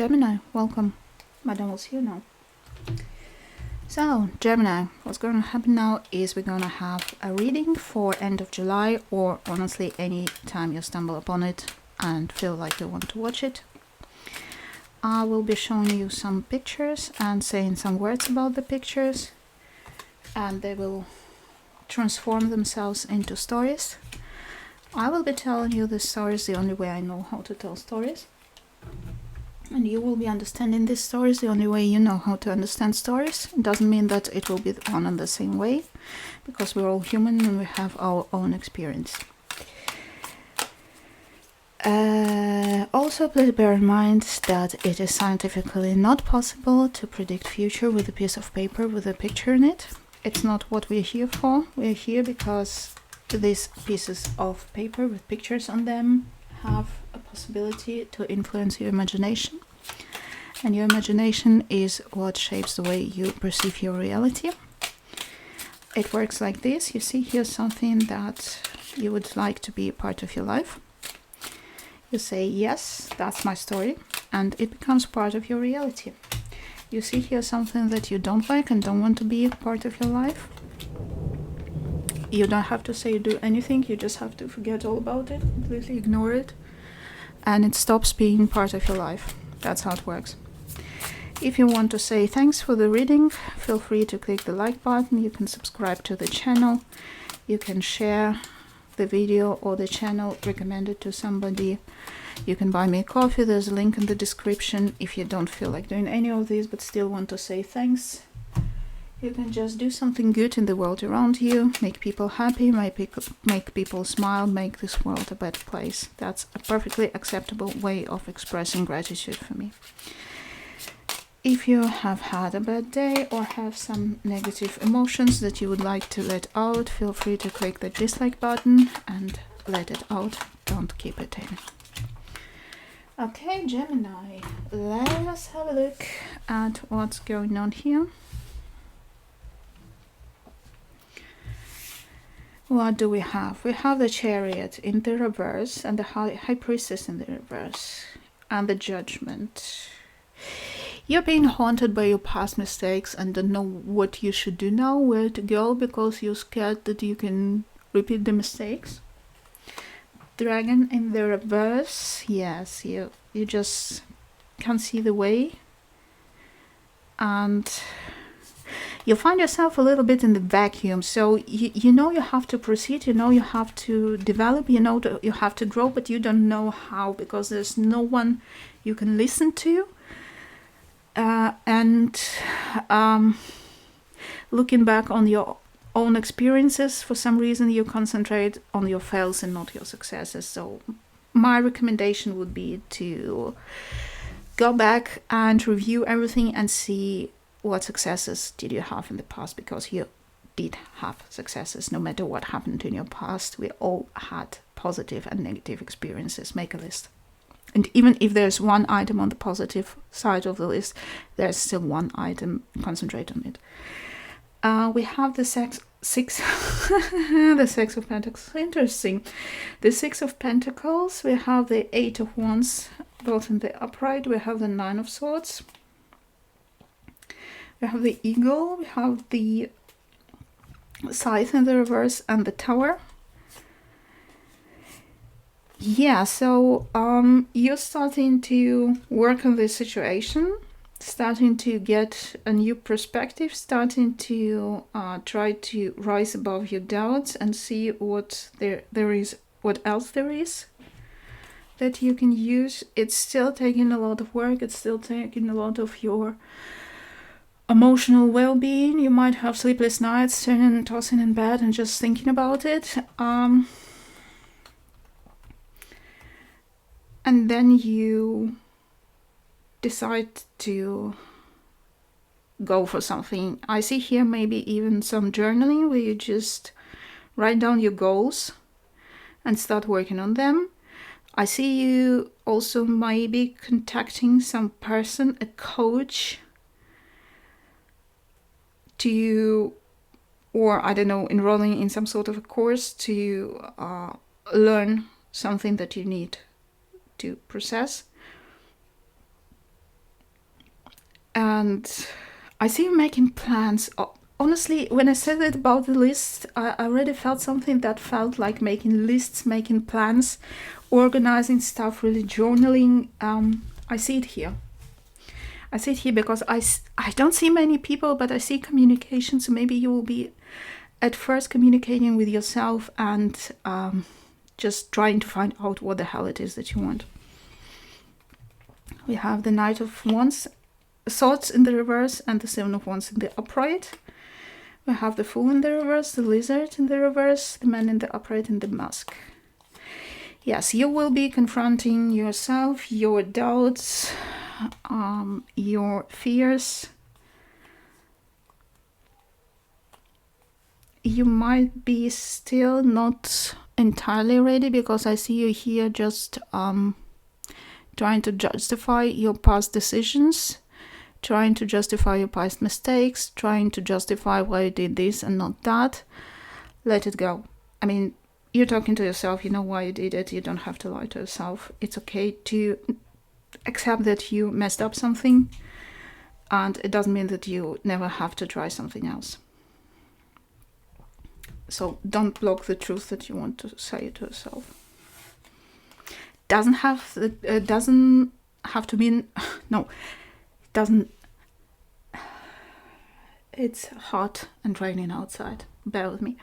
Gemini, welcome. Madame was here now. So, Gemini, what's going to happen now is we're going to have a reading for end of July, or honestly any time you stumble upon it and feel like you want to watch it. I will be showing you some pictures and saying some words about the pictures, and they will transform themselves into stories. I will be telling you the stories the only way I know how to tell stories. And you will be understanding these stories the only way you know how to understand stories. It doesn't mean that it will be one and the same way, because we're all human and we have our own experience. Also, please bear in mind that it is scientifically not possible to predict future with a piece of paper with a picture in it. It's not what we're here for. We're here because these pieces of paper with pictures on them have a possibility to influence your imagination, and your imagination is what shapes the way you perceive your reality. It works like this. You see here something that you would like to be a part of your life. You say, yes, that's my story, and it becomes part of your reality. You see here something that you don't like and don't want to be a part of your life. You don't have to say do anything, you just have to forget all about it, completely ignore it, and it stops being part of your life. That's how it works. If you want to say thanks for the reading, feel free to click the like button. You can subscribe to the channel, you can share the video or the channel, recommend it to somebody. You can buy me a coffee, there's a link in the description. If you don't feel like doing any of these but still want to say thanks, you can just do something good in the world around you, make people happy, make people smile, make this world a better place. That's a perfectly acceptable way of expressing gratitude for me. If you have had a bad day or have some negative emotions that you would like to let out, feel free to click the dislike button and let it out. Don't keep it in. Okay, Gemini, let us have a look at what's going on here. What do we have? We have the Chariot in the reverse and the High Priestess in the reverse and the Judgment. You're being haunted by your past mistakes and don't know what you should do now, where to go, because you're scared that you can repeat the mistakes. Dragon in the reverse. Yes, you just can't see the way. And you find yourself a little bit in the vacuum, so you know you have to proceed, you know you have to develop, you know you have to grow, but you don't know how, because there's no one you can listen to. Looking back on your own experiences, for some reason you concentrate on your fails and not your successes. So my recommendation would be to go back and review everything and see what successes did you have in the past, because you did have successes no matter what happened in your past. We all had positive and negative experiences. Make a list. And even if there's one item on the positive side of the list, there's still one item. Concentrate on it. We have the Six the Six of Pentacles. Interesting. The Six of Pentacles. We have the Eight of Wands, both in the upright. We have the Nine of Swords. We have the Eagle, we have the Scythe in the reverse, and the Tower. Yeah, so you're starting to work on this situation, starting to get a new perspective, starting to try to rise above your doubts and see what there is, what else there is that you can use. It's still taking a lot of work, it's still taking a lot of your emotional well-being. You might have sleepless nights, turning and tossing in bed and just thinking about it. And then you decide to go for something. I see here maybe even some journaling where you just write down your goals and start working on them. I see you also maybe contacting some person, a coach, to, or I don't know, enrolling in some sort of a course to learn something that you need to process. And I see you making plans. Honestly, when I said it about the list, I already felt something that felt like making lists, making plans, organizing stuff, really journaling. I see it here. I see it here because I don't see many people, but I see communication. So maybe you will be at first communicating with yourself and just trying to find out what the hell it is that you want. We have the Knight of Wands, Swords in the reverse, and the Seven of Wands in the upright. We have the Fool in the reverse, the Lizard in the reverse, the Man in the upright, and the Mask. Yes, you will be confronting yourself, your doubts, your fears. You might be still not entirely ready because I see you here just trying to justify your past decisions, trying to justify your past mistakes, trying to justify why you did this and not that. Let it go. I mean, you're talking to yourself, you know why you did it, you don't have to lie to yourself. It's okay to accept that you messed up something, and it doesn't mean that you never have to try something else. So don't block the truth that you want to say to yourself. Doesn't have to mean no. Doesn't. It's hot and raining outside. Bear with me.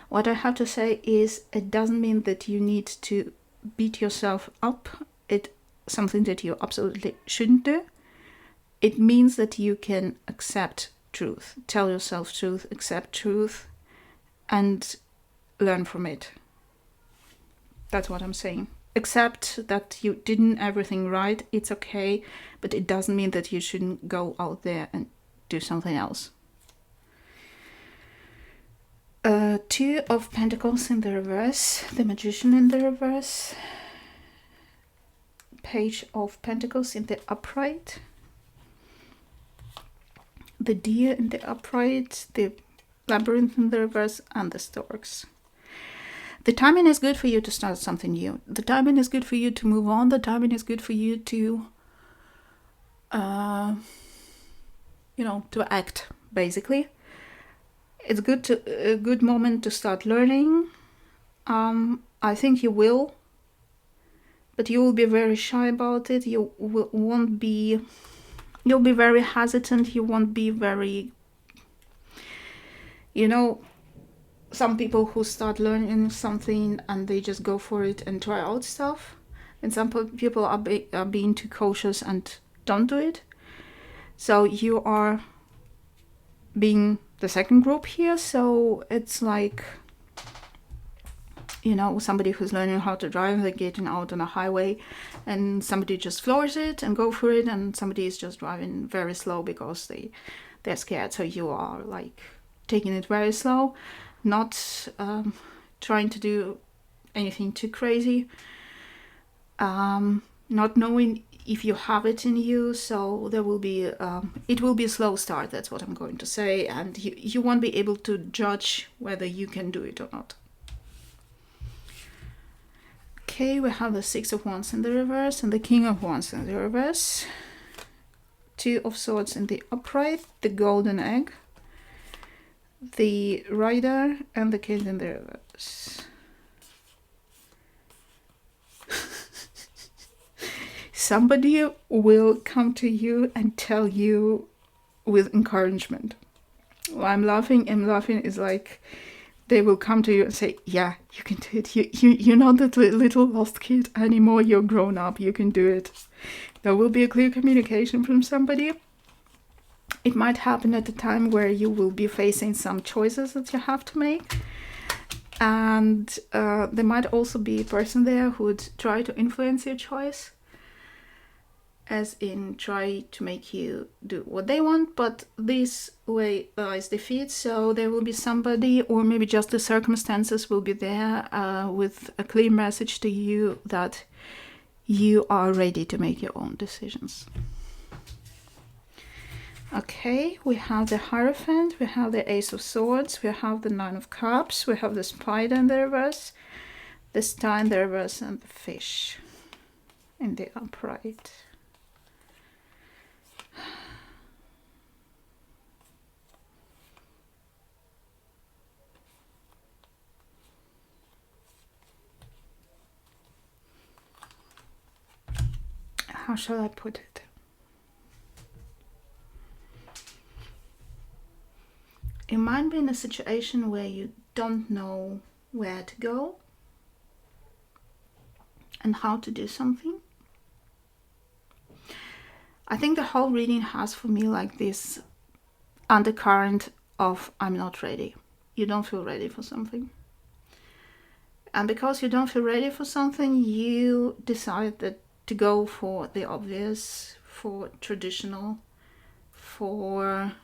What I have to say is it doesn't mean that you need to beat yourself up. It's something that you absolutely shouldn't do. It means that you can accept truth, tell yourself truth, accept truth, and learn from it. That's what I'm saying. Accept that you didn't everything right. It's okay, but it doesn't mean that you shouldn't go out there and do something else. Two of Pentacles in the reverse, the Magician in the reverse, Page of Pentacles in the upright, the Deer in the upright, the Labyrinth in the reverse, and the Storks. The timing is good for you to start something new. The timing is good for you to move on. The timing is good for you to, to act, basically. It's a good moment to start learning. I think you will, but you will be very shy about it. You'll be very hesitant. You won't be very, some people who start learning something and they just go for it and try out stuff. And some people are being too cautious and don't do it. So you are being the second group here. So it's like, somebody who's learning how to drive, they're getting out on a highway and somebody just floors it and go for it. And somebody is just driving very slow because they're scared. So you are like taking it very slow, not trying to do anything too crazy, not knowing if you have it in you. So there will be it will be a slow start, that's what I'm going to say, and you won't be able to judge whether you can do it or not. Okay, we have the Six of Wands in the reverse and the King of Wands in the reverse, Two of Swords in the upright, the Golden Egg, the Rider, and the King in the reverse. Somebody will come to you and tell you with encouragement. Well, I'm laughing is like they will come to you and say, yeah, you can do it. You're not that little lost kid anymore. You're grown up. You can do it. There will be a clear communication from somebody. It might happen at a time where you will be facing some choices that you have to make. And there might also be a person there who would try to influence your choice, as in try to make you do what they want, but this way lies defeat. So there will be somebody, or maybe just the circumstances will be there with a clear message to you that you are ready to make your own decisions. Okay, we have the Hierophant, we have the Ace of Swords, we have the Nine of Cups, we have the Spider in the reverse, the Star in the reverse, and the Fish in the upright. how shall I put it? You might be in a situation where you don't know where to go and how to do something. I think the whole reading has for me like this undercurrent of I'm not ready. You don't feel ready for something. And because you don't feel ready for something, you decide that to go for the obvious, for traditional, for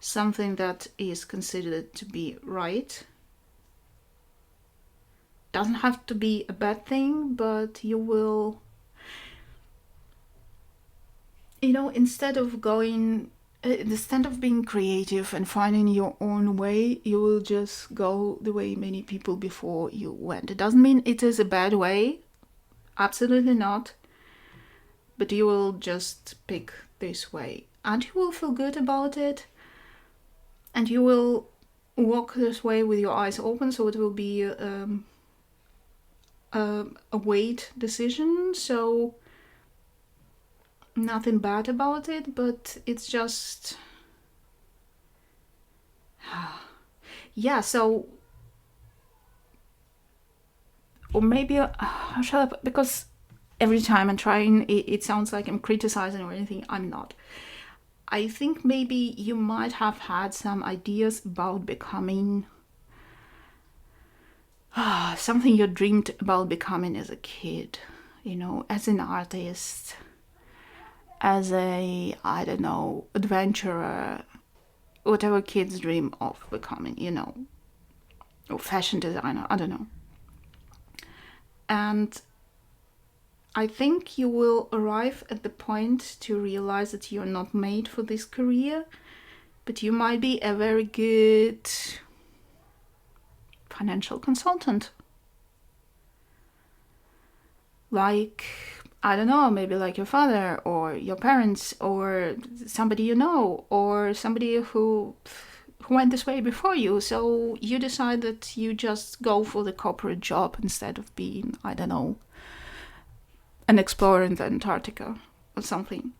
something that is considered to be right. Doesn't have to be a bad thing, but you will, instead of being creative and finding your own way, you will just go the way many people before you went. It doesn't mean it is a bad way, absolutely not, but you will just pick this way and you will feel good about it, and you will walk this way with your eyes open, so it will be a weight decision, so nothing bad about it, but it's just yeah. So, or maybe how shall I, because every time I'm trying, it sounds like I'm criticizing or anything. I'm not. I think maybe you might have had some ideas about becoming something you dreamed about becoming as a kid, as an artist, as a, I don't know, adventurer, whatever kids dream of becoming, or fashion designer, I don't know. And I think you will arrive at the point to realize that you're not made for this career, but you might be a very good financial consultant. Like, I don't know, maybe like your father or your parents or somebody you know, or somebody who went this way before you. So you decide that you just go for the corporate job instead of being, I don't know, an explorer in the Antarctica or something.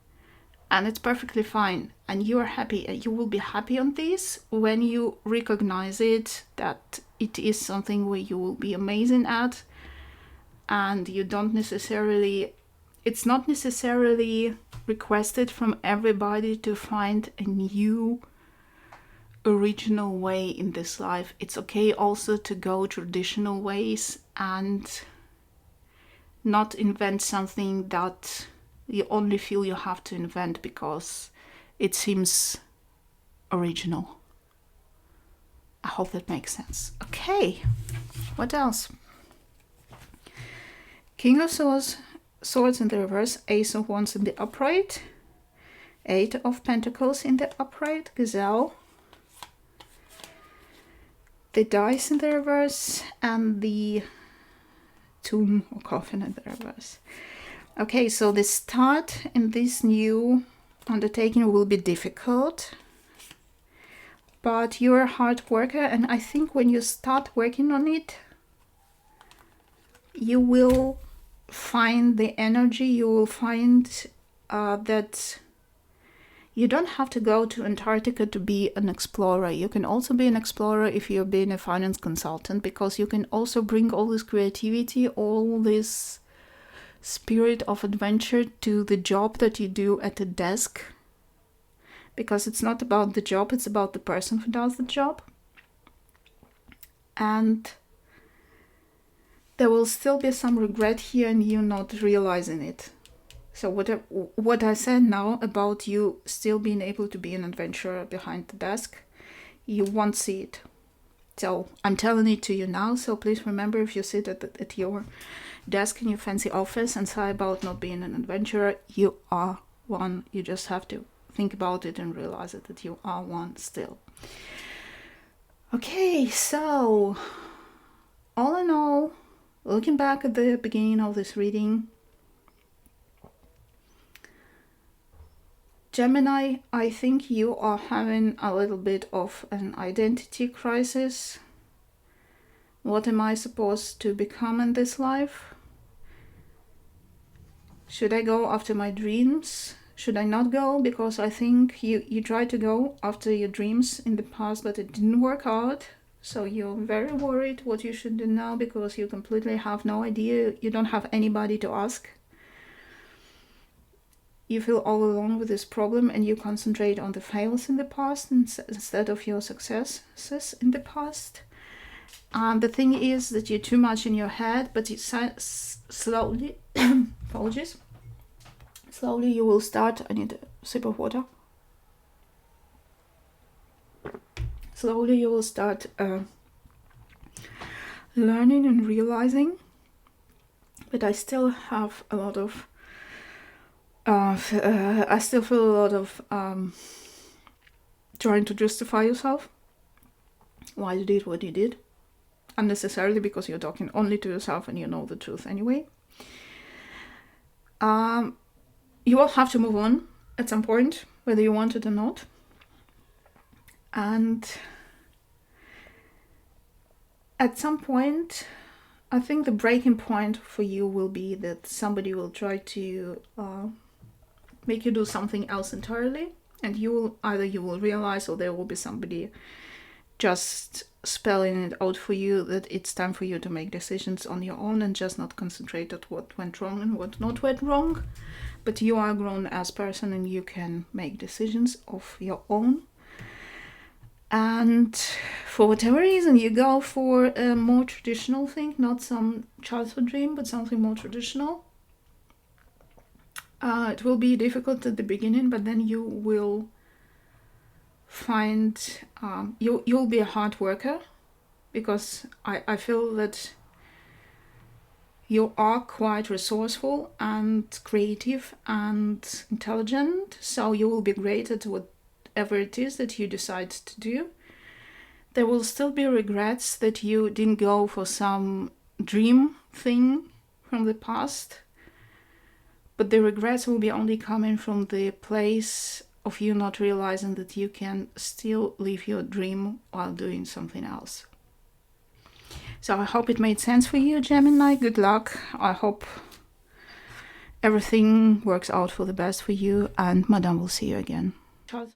And it's perfectly fine. And you are happy. And you will be happy on this when you recognize it, that it is something where you will be amazing at. And you don't necessarily, it's not necessarily requested from everybody to find a new original way in this life. It's okay also to go traditional ways and not invent something that you only feel you have to invent because it seems original. I hope that makes sense. Okay, what else? King of Swords in the reverse, Ace of Wands in the upright, Eight of Pentacles in the upright, Gazelle, the dice in the reverse, and the tomb or coffin in the reverse. Okay, so the start in this new undertaking will be difficult, but you're a hard worker, and I think when you start working on it, you will find the energy, you will find that you don't have to go to Antarctica to be an explorer. You can also be an explorer if you're being a finance consultant, because you can also bring all this creativity, all this spirit of adventure to the job that you do at the desk, because it's not about the job, it's about the person who does the job. And there will still be some regret here and you not realizing it. So what I said now about you still being able to be an adventurer behind the desk, you won't see it. So I'm telling it to you now, so please remember, if you sit at your desk in your fancy office and sigh about not being an adventurer, you are one. You just have to think about it and realize it, that you are one still. Okay, so all in all, looking back at the beginning of this reading, Gemini, I think you are having a little bit of an identity crisis. What am I supposed to become in this life? Should I go after my dreams? Should I not go? Because I think you tried to go after your dreams in the past, but it didn't work out. So you're very worried what you should do now because you completely have no idea. You don't have anybody to ask. You feel all alone with this problem and you concentrate on the fails in the past instead of your successes in the past. And the thing is that you're too much in your head, but you slowly, apologies, slowly you will start, I need a sip of water. Slowly you will start learning and realizing, but I still have a lot of I still feel a lot of trying to justify yourself why you did what you did, unnecessarily, because you're talking only to yourself and you know the truth anyway. You will have to move on at some point, whether you want it or not. And at some point, I think the breaking point for you will be that somebody will try to make you do something else entirely, and you will realize, or there will be somebody just spelling it out for you that it's time for you to make decisions on your own and just not concentrate on what went wrong and what not went wrong. But you are grown as person and you can make decisions of your own. And for whatever reason, you go for a more traditional thing, not some childhood dream, but something more traditional. It will be difficult at the beginning, but then you will find you'll be a hard worker, because I feel that you are quite resourceful and creative and intelligent, so you will be great at whatever it is that you decide to do. There will still be regrets that you didn't go for some dream thing from the past, but the regrets will be only coming from the place of you not realizing that you can still live your dream while doing something else. So I hope it made sense for you, Gemini. Good luck. I hope everything works out for the best for you, and Madame will see you again. Ciao.